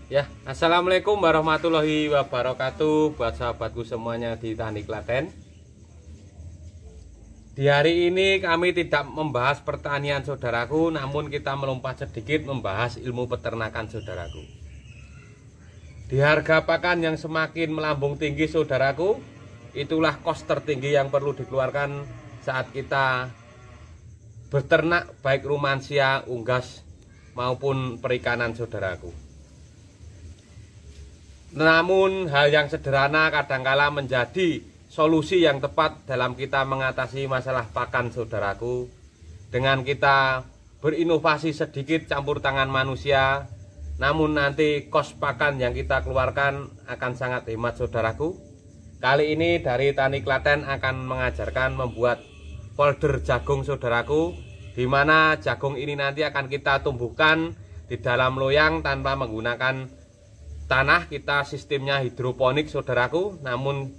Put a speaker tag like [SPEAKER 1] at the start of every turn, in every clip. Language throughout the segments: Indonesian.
[SPEAKER 1] Ya, assalamualaikum warahmatullahi wabarakatuh buat sahabatku semuanya di Tani Klaten. Di hari ini kami tidak membahas pertanian saudaraku, namun kita melompat sedikit membahas ilmu peternakan saudaraku. Di harga pakan yang semakin melambung tinggi saudaraku, itulah kos tertinggi yang perlu dikeluarkan saat kita beternak baik rumansia, unggas maupun perikanan saudaraku. Namun hal yang sederhana kadangkala menjadi solusi yang tepat dalam kita mengatasi masalah pakan saudaraku. Dengan kita berinovasi sedikit campur tangan manusia, namun nanti kos pakan yang kita keluarkan akan sangat hemat saudaraku. Kali ini dari Tani Klaten akan mengajarkan membuat polder jagung saudaraku, di mana jagung ini nanti akan kita tumbuhkan di dalam loyang tanpa menggunakan tanah. Kita sistemnya hidroponik saudaraku, namun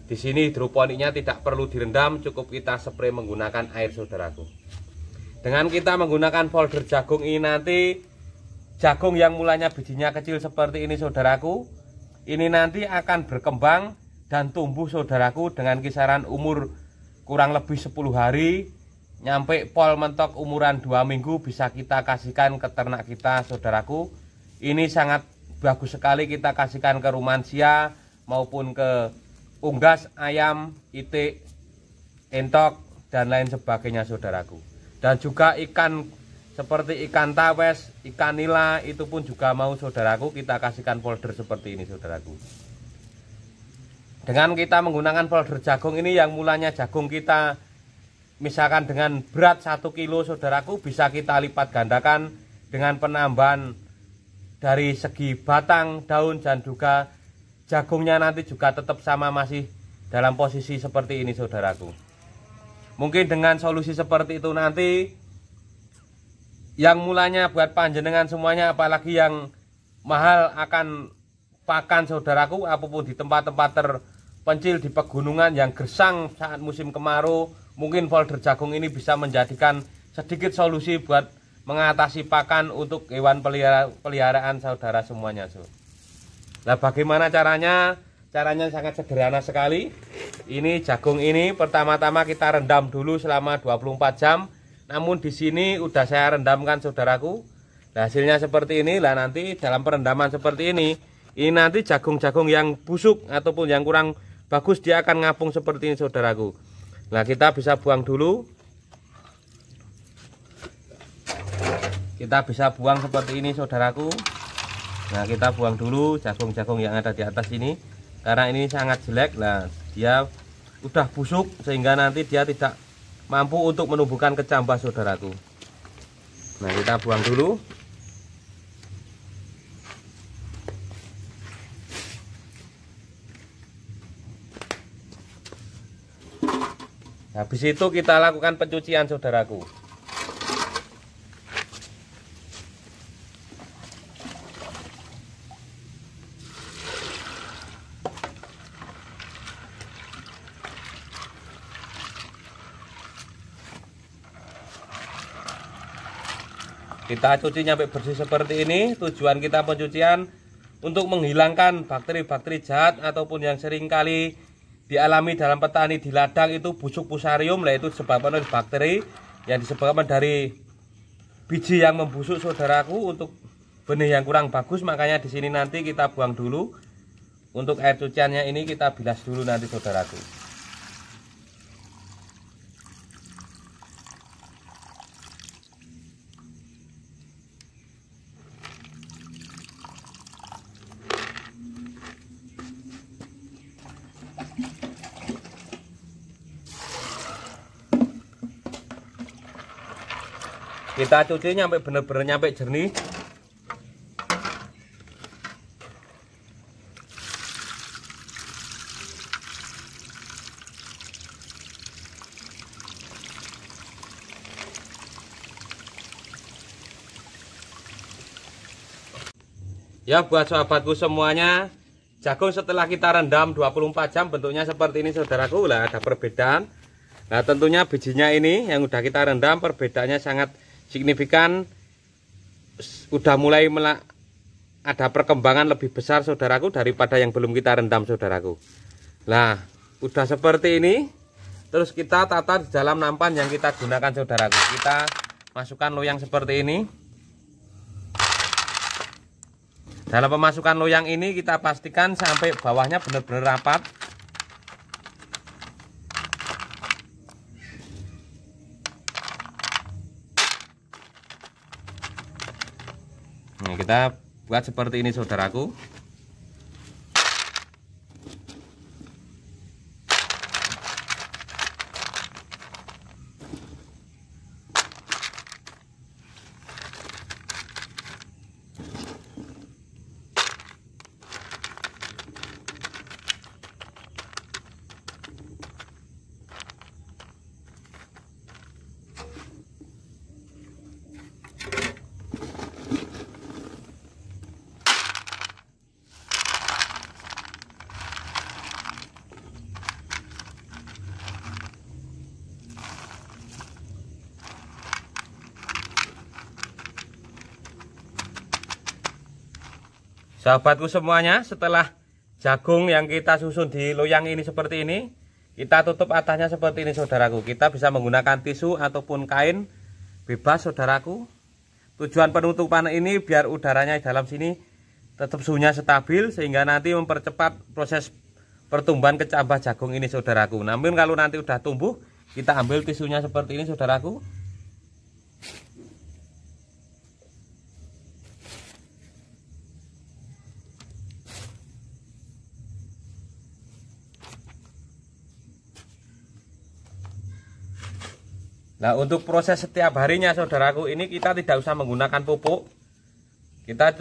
[SPEAKER 1] di sini hidroponiknya tidak perlu direndam, cukup kita spray menggunakan air saudaraku. Dengan kita menggunakan polder jagung ini nanti jagung yang mulanya bijinya kecil seperti ini saudaraku, ini nanti akan berkembang dan tumbuh saudaraku dengan kisaran umur kurang lebih 10 hari nyampe pol mentok umuran 2 minggu bisa kita kasihkan ke ternak kita saudaraku. Ini sangat bagus sekali kita kasihkan ke rumansia maupun ke unggas, ayam, itik, entok dan lain sebagainya saudaraku. Dan juga ikan seperti ikan tawes, ikan nila itu pun juga mau saudaraku kita kasihkan polder seperti ini saudaraku. Dengan kita menggunakan polder jagung ini yang mulanya jagung kita misalkan dengan berat 1 kilo saudaraku, bisa kita lipat gandakan dengan penambahan dari segi batang, daun, dan juga jagungnya nanti juga tetap sama masih dalam posisi seperti ini saudaraku. Mungkin dengan solusi seperti itu nanti yang mulanya buat panjenengan semuanya, apalagi yang mahal akan pakan saudaraku, apapun di tempat-tempat terpencil di pegunungan yang gersang saat musim kemarau, mungkin polder jagung ini bisa menjadikan sedikit solusi buat mengatasi pakan untuk hewan peliharaan saudara semuanya. Nah, bagaimana caranya? Caranya sangat sederhana sekali. Ini jagung ini pertama-tama kita rendam dulu selama 24 jam. Namun di sini udah saya rendamkan saudaraku. Nah, hasilnya seperti ini. Lah nanti dalam perendaman seperti ini nanti jagung-jagung yang busuk ataupun yang kurang bagus dia akan ngapung seperti ini saudaraku. Nah, kita bisa buang dulu. Kita bisa buang seperti ini saudaraku. Nah, kita buang dulu jagung-jagung yang ada di atas ini karena ini sangat jelek. Nah, dia udah busuk sehingga nanti dia tidak mampu untuk menumbuhkan kecambah saudaraku. Nah, kita buang dulu. Habis itu kita lakukan pencucian saudaraku. Kita cuci sampai bersih seperti ini. Tujuan kita pencucian untuk menghilangkan bakteri-bakteri jahat ataupun yang sering kali dialami dalam petani di ladang itu busuk fusarium. Lah itu disebabkan oleh bakteri yang disebabkan dari biji yang membusuk saudaraku untuk benih yang kurang bagus. Makanya di sini nanti kita buang dulu. Untuk air cuciannya ini kita bilas dulu nanti saudaraku. Kita cuci sampai benar-benar nyampe jernih. Ya, buat sahabatku semuanya, jagung setelah kita rendam 24 jam bentuknya seperti ini saudaraku. Lah ada perbedaan. Nah, tentunya bijinya ini yang udah kita rendam perbedaannya sangat signifikan. Udah mulai ada perkembangan lebih besar saudaraku daripada yang belum kita rendam saudaraku. Nah, udah seperti ini. Terus kita tata di dalam nampan yang kita gunakan saudaraku. Kita masukkan loyang seperti ini. Dalam pemasukan loyang ini kita pastikan sampai bawahnya benar-benar rapat. Nah, kita buat seperti ini saudaraku. Sahabatku semuanya, setelah jagung yang kita susun di loyang ini seperti ini, kita tutup atasnya seperti ini saudaraku. Kita bisa menggunakan tisu ataupun kain bebas saudaraku. Tujuan penutupan ini biar udaranya di dalam sini tetap suhunya stabil, sehingga nanti mempercepat proses pertumbuhan kecambah jagung ini saudaraku. Namun kalau nanti udah tumbuh, kita ambil tisunya seperti ini saudaraku. Nah, untuk proses setiap harinya saudaraku ini kita tidak usah menggunakan pupuk. Kita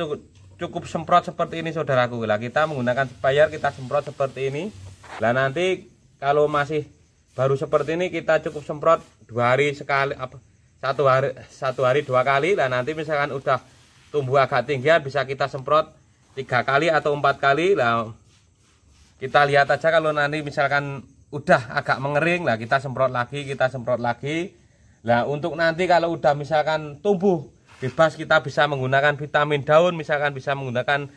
[SPEAKER 1] cukup semprot seperti ini saudaraku. Lah, kita menggunakan sprayer, kita semprot seperti ini. Lah, nanti kalau masih baru seperti ini kita cukup semprot 2 hari sekali, satu hari 2 kali. Lah, nanti misalkan udah tumbuh agak tinggian bisa kita semprot 3 kali atau 4 kali. Lah, kita lihat aja kalau nanti misalkan udah agak mengering, lah kita semprot lagi, Nah, untuk nanti kalau udah misalkan tumbuh bebas, kita bisa menggunakan vitamin daun, misalkan bisa menggunakan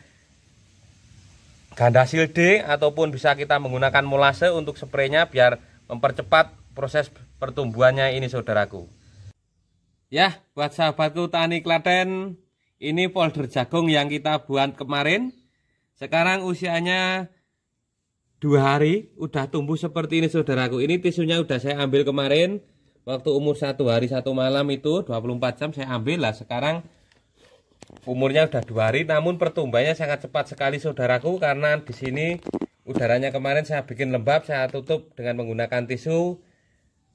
[SPEAKER 1] Gandasil D, ataupun bisa kita menggunakan molase untuk spraynya biar mempercepat proses pertumbuhannya ini saudaraku. Ya, buat sahabatku tani Klaten, ini polder jagung yang kita buat kemarin. Sekarang usianya 2 hari, udah tumbuh seperti ini saudaraku. Ini tisunya udah saya ambil kemarin. Waktu umur 1 hari 1 malam itu 24 jam saya ambil. Lah, sekarang umurnya udah 2 hari, namun pertumbuhannya sangat cepat sekali saudaraku, karena di sini udaranya kemarin saya bikin lembab, saya tutup dengan menggunakan tisu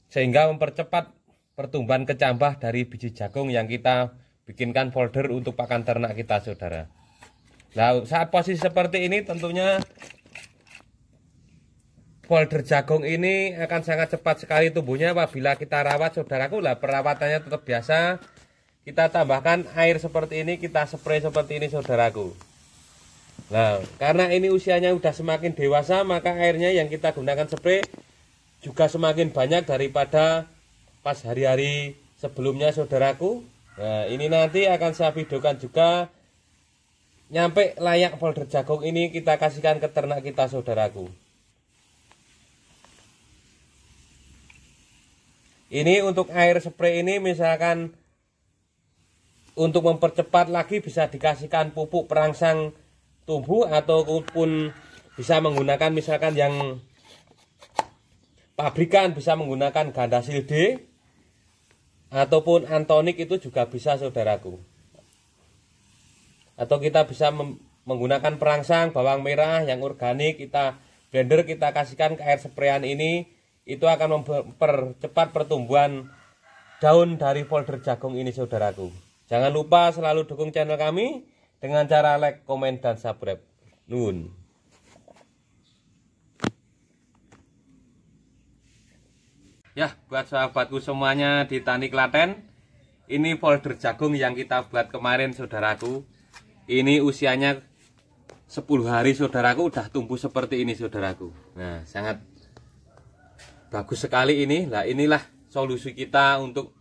[SPEAKER 1] sehingga mempercepat pertumbuhan kecambah dari biji jagung yang kita bikinkan folder untuk pakan ternak kita saudara. Nah, saat posisi seperti ini tentunya folder jagung ini akan sangat cepat sekali tumbuhnya apabila kita rawat saudaraku. Lah, perawatannya tetap biasa, kita tambahkan air seperti ini, kita spray seperti ini saudaraku. Nah, karena ini usianya udah semakin dewasa, maka airnya yang kita gunakan spray juga semakin banyak daripada pas hari-hari sebelumnya saudaraku. Nah, ini nanti akan saya videokan juga nyampe layak folder jagung ini kita kasihkan ke ternak kita saudaraku. Ini untuk air spray ini misalkan untuk mempercepat lagi bisa dikasihkan pupuk perangsang tumbuh, ataupun bisa menggunakan misalkan yang pabrikan, bisa menggunakan Gandasil D ataupun Antonik, itu juga bisa saudaraku. Atau kita bisa menggunakan perangsang bawang merah yang organik, kita blender, kita kasihkan ke air sprayan ini. Itu akan mempercepat pertumbuhan daun dari folder jagung ini saudaraku. Jangan lupa selalu dukung channel kami dengan cara like, komen, dan subscribe. Nun. Ya, buat sahabatku semuanya di Tani Klaten, ini folder jagung yang kita buat kemarin saudaraku. Ini usianya 10 hari saudaraku, udah tumbuh seperti ini saudaraku. Nah, sangat bagus sekali ini. Nah, inilah solusi kita untuk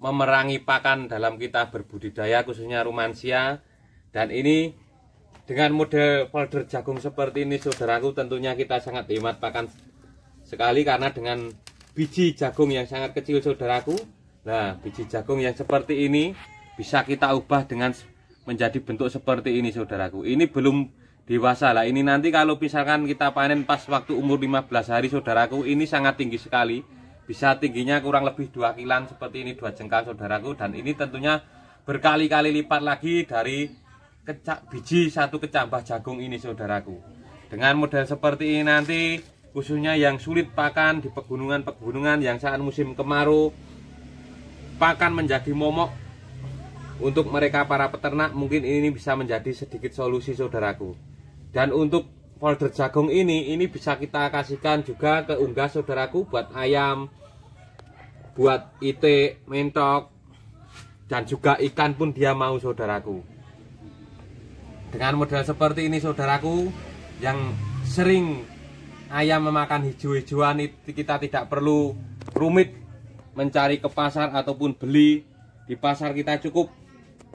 [SPEAKER 1] memerangi pakan dalam kita berbudidaya, khususnya rumansia. Dan ini Dengan model folder jagung seperti ini saudaraku, tentunya kita sangat hemat pakan sekali, karena dengan biji jagung yang sangat kecil saudaraku. Nah, biji jagung yang seperti ini bisa kita ubah dengan menjadi bentuk seperti ini saudaraku. Ini belum dewasa lah, ini nanti kalau misalkan kita panen pas waktu umur 15 hari saudaraku, ini sangat tinggi sekali, bisa tingginya kurang lebih 2 kilan seperti ini, 2 jengkal saudaraku. Dan ini tentunya berkali-kali lipat lagi dari biji satu kecambah jagung ini saudaraku. Dengan model seperti ini nanti, khususnya yang sulit pakan di pegunungan-pegunungan yang saat musim kemarau pakan menjadi momok, untuk mereka para peternak mungkin ini bisa menjadi sedikit solusi saudaraku. Dan untuk folder jagung ini bisa kita kasihkan juga ke unggas saudaraku, buat ayam, buat itik, mentok, dan juga ikan pun dia mau saudaraku. Dengan model seperti ini saudaraku, yang sering ayam memakan hijau-hijauan, kita tidak perlu rumit mencari ke pasar ataupun beli di pasar. Kita cukup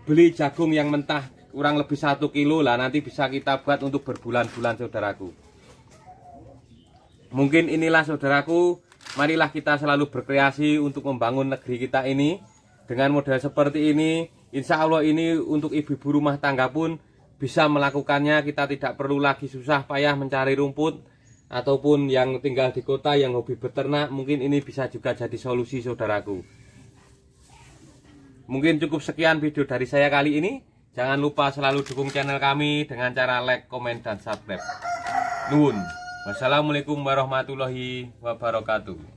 [SPEAKER 1] beli jagung yang mentah kurang lebih 1 kilo lah, nanti bisa kita buat untuk berbulan-bulan saudaraku. Mungkin inilah saudaraku, marilah kita selalu berkreasi untuk membangun negeri kita ini. Dengan model seperti ini, insya Allah ini untuk ibu-ibu rumah tangga pun bisa melakukannya. Kita tidak perlu lagi susah payah mencari rumput, ataupun yang tinggal di kota yang hobi beternak, mungkin ini bisa juga jadi solusi saudaraku. Mungkin cukup sekian video dari saya kali ini. Jangan lupa selalu dukung channel kami dengan cara like, komen, dan subscribe. Nuwun. Wassalamualaikum warahmatullahi wabarakatuh.